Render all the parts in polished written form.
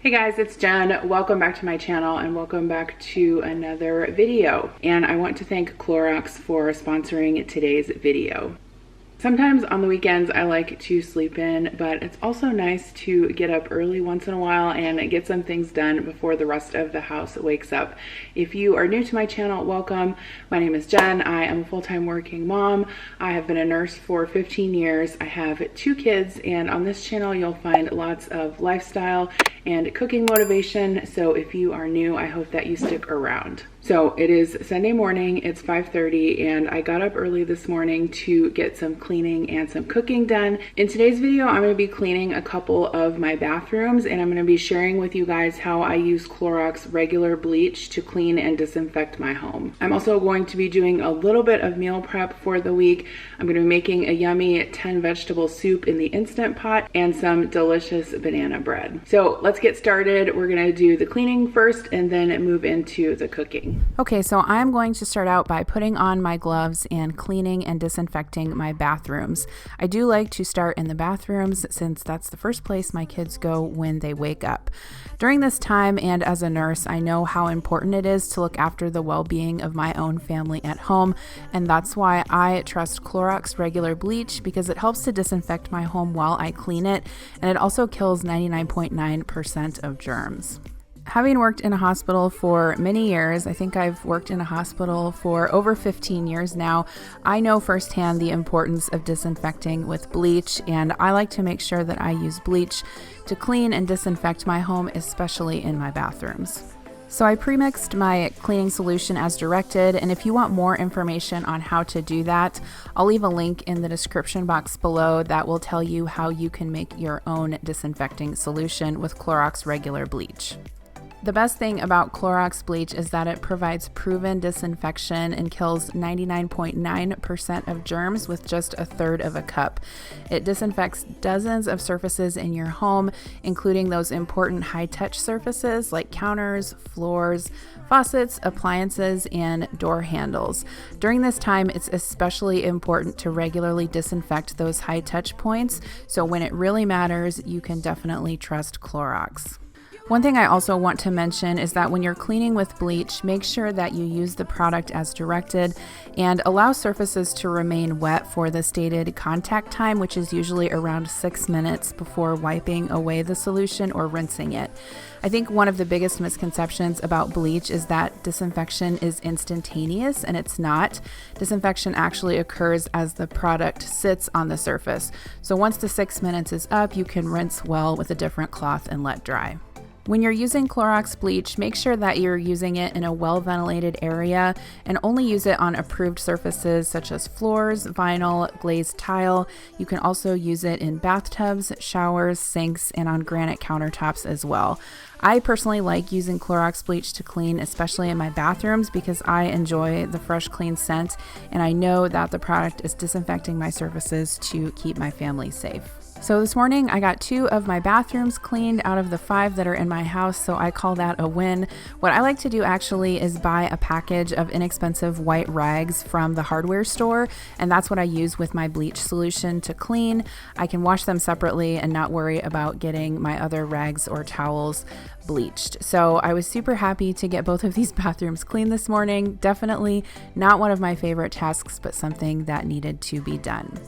Hey guys, it's Jen. Welcome back to my channel and welcome back to another video. And I want to thank Clorox for sponsoring today's video. Sometimes on the weekends I like to sleep in, but it's also nice to get up early once in a while and get some things done before the rest of the house wakes up. If you are new to my channel, welcome. My name is Jen. I am a full-time working mom. I have been a nurse for 15 years. I have 2 kids, and on this channel you'll find lots of lifestyle and cooking motivation. So if you are new, I hope that you stick around. So it is Sunday morning, it's 5:30, and I got up early this morning to get some cleaning and some cooking done. In today's video, I'm going to be cleaning a couple of my bathrooms, and I'm going to be sharing with you guys how I use Clorox regular bleach to clean and disinfect my home. I'm also going to be doing a little bit of meal prep for the week. I'm going to be making a yummy 10 vegetable soup in the Instant Pot and some delicious banana bread. So let's get started. We're going to do the cleaning first and then move into the cooking. Okay, so I'm going to start out by putting on my gloves and cleaning and disinfecting my bathrooms. I do like to start in the bathrooms since that's the first place my kids go when they wake up. During this time and as a nurse, I know how important it is to look after the well-being of my own family at home, and that's why I trust Clorox regular bleach, because it helps to disinfect my home while I clean it, and it also kills 99.9% of germs. Having worked in a hospital for many years, I think I've worked in a hospital for over 15 years now, I know firsthand the importance of disinfecting with bleach, and I like to make sure that I use bleach to clean and disinfect my home, especially in my bathrooms. So I pre-mixed my cleaning solution as directed, and if you want more information on how to do that, I'll leave a link in the description box below that will tell you how you can make your own disinfecting solution with Clorox regular bleach. The best thing about Clorox bleach is that it provides proven disinfection and kills 99.9% of germs with just a third of a cup. It disinfects dozens of surfaces in your home, including those important high-touch surfaces like counters, floors, faucets, appliances, and door handles. During this time, it's especially important to regularly disinfect those high-touch points, so when it really matters, you can definitely trust Clorox. One thing I also want to mention is that when you're cleaning with bleach, make sure that you use the product as directed and allow surfaces to remain wet for the stated contact time, which is usually around 6 minutes before wiping away the solution or rinsing it. I think one of the biggest misconceptions about bleach is that disinfection is instantaneous, and it's not. Disinfection actually occurs as the product sits on the surface. So once the 6 minutes is up, you can rinse well with a different cloth and let dry. When you're using Clorox bleach, make sure that you're using it in a well-ventilated area and only use it on approved surfaces such as floors, vinyl, glazed tile. You can also use it in bathtubs, showers, sinks, and on granite countertops as well. I personally like using Clorox bleach to clean, especially in my bathrooms, because I enjoy the fresh, clean scent, and I know that the product is disinfecting my surfaces to keep my family safe. So this morning I got 2 of my bathrooms cleaned out of the 5 that are in my house, so I call that a win. What I like to do actually is buy a package of inexpensive white rags from the hardware store, and that's what I use with my bleach solution to clean. I can wash them separately and not worry about getting my other rags or towels bleached. So I was super happy to get both of these bathrooms clean this morning. Definitely not one of my favorite tasks, but something that needed to be done.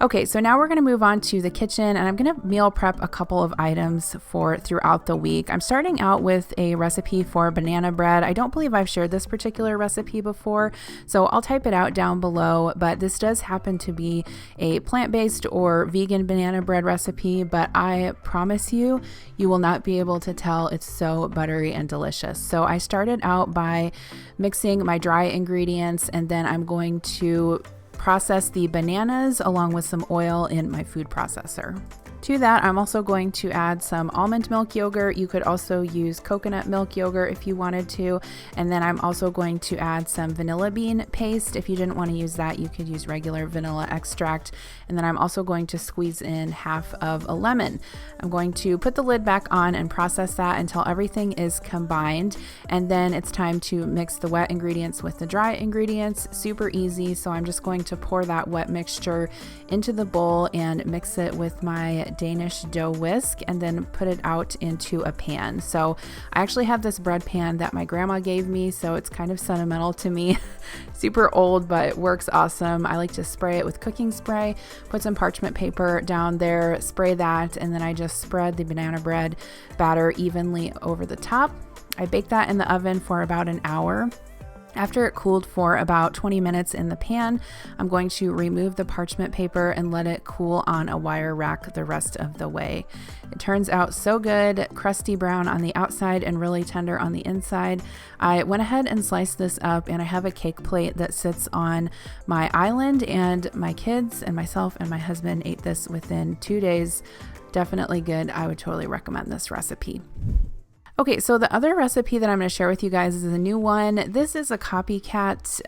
Okay, so now we're going to move on to the kitchen, and I'm going to meal prep a couple of items for throughout the week. I'm starting out with a recipe for banana bread. I don't believe I've shared this particular recipe before, so I'll type it out down below, but this does happen to be a plant-based or vegan banana bread recipe, but I promise you, you will not be able to tell. It's so buttery and delicious. So I started out by mixing my dry ingredients, and then I'm going to process the bananas along with some oil in my food processor. To that, I'm also going to add some almond milk yogurt. You could also use coconut milk yogurt if you wanted to. And then I'm also going to add some vanilla bean paste. If you didn't want to use that, you could use regular vanilla extract. And then I'm also going to squeeze in half of a lemon. I'm going to put the lid back on and process that until everything is combined. And then it's time to mix the wet ingredients with the dry ingredients. Super easy. So I'm just going to pour that wet mixture into the bowl and mix it with my Danish dough whisk and then put it out into a pan. So I actually have this bread pan that my grandma gave me, so it's kind of sentimental to me. Super old, but it works awesome. I like to spray it with cooking spray, put some parchment paper down there, spray that, and then I just spread the banana bread batter evenly over the top. I bake that in the oven for about an hour. After it cooled for about 20 minutes in the pan, I'm going to remove the parchment paper and let it cool on a wire rack the rest of the way. It turns out so good, crusty brown on the outside and really tender on the inside. I went ahead and sliced this up, and I have a cake plate that sits on my island, and my kids and myself and my husband ate this within 2 days. Definitely good. I would totally recommend this recipe. Okay, so the other recipe that I'm going to share with you guys is a new one. This is a copycat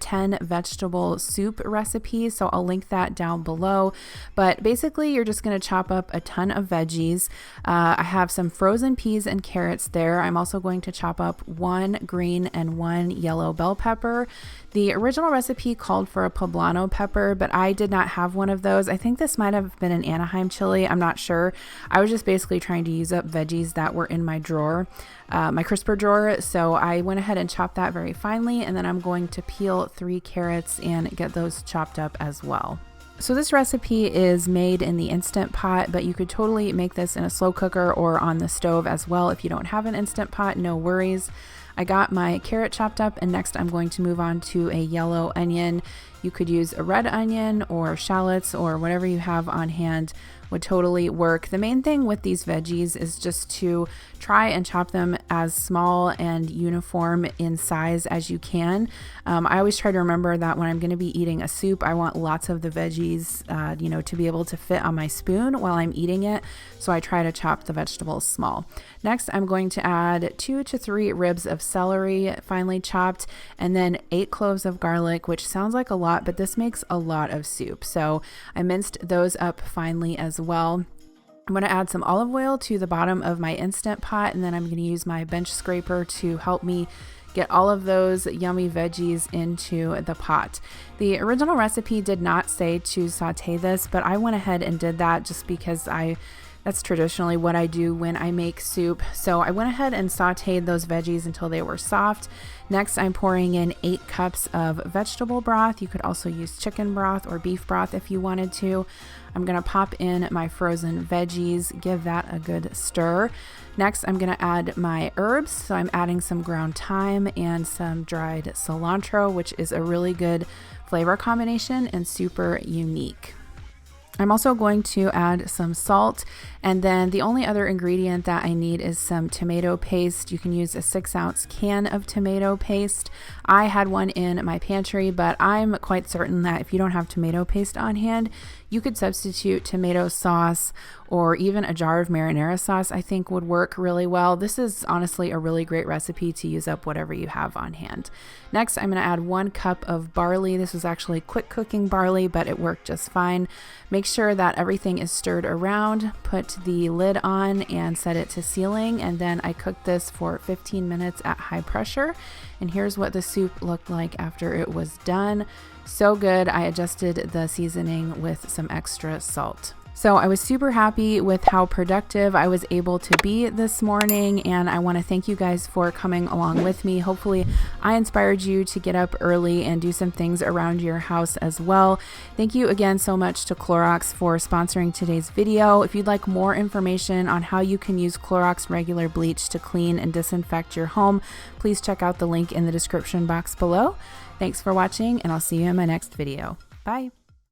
10 vegetable soup recipe, so I'll link that down below. But basically, you're just going to chop up a ton of veggies. I have some frozen peas and carrots there. I'm also going to chop up 1 green and 1 yellow bell pepper. The original recipe called for a poblano pepper, but I did not have one of those. I think this might have been an Anaheim chili. I'm not sure. I was just basically trying to use up veggies that were in my drawer, my crisper drawer. So I went ahead and chopped that very finely, and then I'm going to peel 3 carrots and get those chopped up as well. So this recipe is made in the Instant Pot, but you could totally make this in a slow cooker or on the stove as well. If you don't have an Instant Pot, no worries. I got my carrot chopped up, and next I'm going to move on to a yellow onion. You could use a red onion or shallots or whatever you have on hand would totally work. The main thing with these veggies is just to try and chop them as small and uniform in size as you can. I always try to remember that when I'm going to be eating a soup, I want lots of the veggies, to be able to fit on my spoon while I'm eating it. So I try to chop the vegetables small. Next, I'm going to add 2 to 3 ribs of celery, finely chopped, and then 8 cloves of garlic, which sounds like a lot, but this makes a lot of soup. So I minced those up finely as well. I'm going to add some olive oil to the bottom of my Instant Pot, and then I'm going to use my bench scraper to help me get all of those yummy veggies into the pot. The original recipe did not say to saute this, but I went ahead and did that just because that's traditionally what I do when I make soup. So I went ahead and sauteed those veggies until they were soft. Next, I'm pouring in 8 cups of vegetable broth. You could also use chicken broth or beef broth if you wanted to. I'm going to pop in my frozen veggies, give that a good stir. Next, I'm going to add my herbs. So I'm adding some ground thyme and some dried cilantro, which is a really good flavor combination and super unique. I'm also going to add some salt, and then the only other ingredient that I need is some tomato paste. You can use a 6-ounce can of tomato paste. I had one in my pantry, but I'm quite certain that if you don't have tomato paste on hand, you could substitute tomato sauce or even a jar of marinara sauce, I think would work really well. This is honestly a really great recipe to use up whatever you have on hand. Next, I'm going to add 1 cup of barley. This was actually quick cooking barley, but it worked just fine. Make sure that everything is stirred around, put the lid on and set it to sealing, and then I cooked this for 15 minutes at high pressure. And here's what the soup looked like after it was done. So good. I adjusted the seasoning with some extra salt. So I was super happy with how productive I was able to be this morning, and I want to thank you guys for coming along with me. Hopefully I inspired you to get up early and do some things around your house as well. Thank you again so much to Clorox for sponsoring today's video. If you'd like more information on how you can use Clorox regular bleach to clean and disinfect your home, please check out the link in the description box below. Thanks for watching, and I'll see you in my next video. Bye.